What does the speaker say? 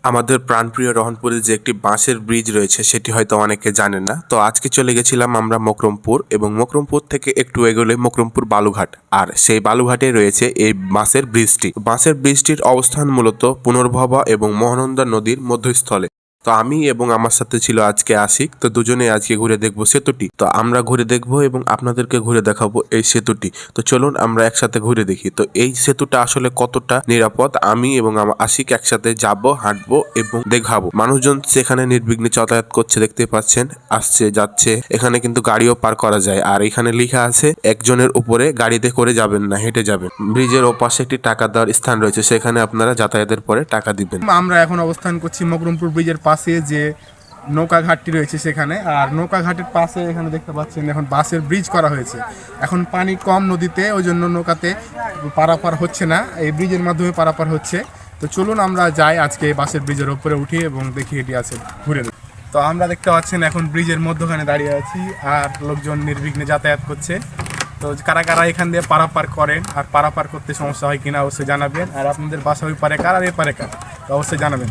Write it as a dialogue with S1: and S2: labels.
S1: আমাদের প্রাণপ্রিয় রহনপুরে যে একটি বাঁশের ব্রিজ রয়েছে সেটি হয়তো অনেকে জানেন না। তো আজকে চলে গেছিলাম আমরা মকরমপুর, এবং মকরমপুর থেকে একটু এগোলে মকরমপুর বালুঘাট, আর সেই বালুঘাটে রয়েছে এই বাঁশের ব্রিজটি। বাঁশের ব্রিজটির অবস্থান মূলত পুনর্ভবা এবং মহানন্দা নদীর মধ্যস্থলে। তো আমি এবং আমার সাথে ছিল আজকে আশিক, তো দুজনে আজকে ঘুরে দেখবো সেতুটি। তো আমরা ঘুরে দেখবো এবং আপনাদেরকে ঘুরে দেখাবো এই সেতুটি। তো চলুন আমরা একসাথে ঘুরে দেখি তো এই সেতুটা আসলে কতটা নিরাপদ। আমি এবং আমার আশিক একসাথে যাব, হাঁটবো এবং দেখাবো। মানুষজন সেখানে নির্বিঘ্নে যাতায়াত করছে, দেখতে পাচ্ছেন, আসছে যাচ্ছে। এখানে কিন্তু গাড়িও পার করা যায়, আর এখানে লেখা আছে একজনের উপরে গাড়িতে করে যাবেন না, হেঁটে যাবেন। ব্রিজের ওপাশে একটি টাকা দেওয়ার স্থান রয়েছে, সেখানে আপনারা যাতায়াতের পরে টাকা দিবেন।
S2: আমরা এখন অবস্থান করছি মকরমপুর ব্রিজের পাশে যে নৌকা ঘাটটি রয়েছে সেখানে। আর নৌকা ঘাটের পাশে এখানে দেখতে পাচ্ছেন এখন বাঁশের ব্রিজ করা হয়েছে। এখন পানি কম নদীতে, ওই জন্য নৌকাতে পারাপার হচ্ছে না, এই ব্রিজের মাধ্যমে পারাপার হচ্ছে। তো চলুন আমরা যাই আজকে বাঁশের ব্রিজের উপরে উঠি এবং দেখি এটি আছে ঘুরে দেখি। তো আমরা দেখতে পাচ্ছেন এখন ব্রিজের মধ্যখানে দাঁড়িয়ে আছি, আর লোকজন নির্বিঘ্নে যাতায়াত করছে। তো কারা কারা এখান দিয়ে পারাপার করেন আর পারাপার করতে সমস্যা হয় কিনা অবশ্যই জানাবেন। আর আপনাদের বাসা ওই পারে কার আর এ পারে কার, তো অবশ্যই জানাবেন।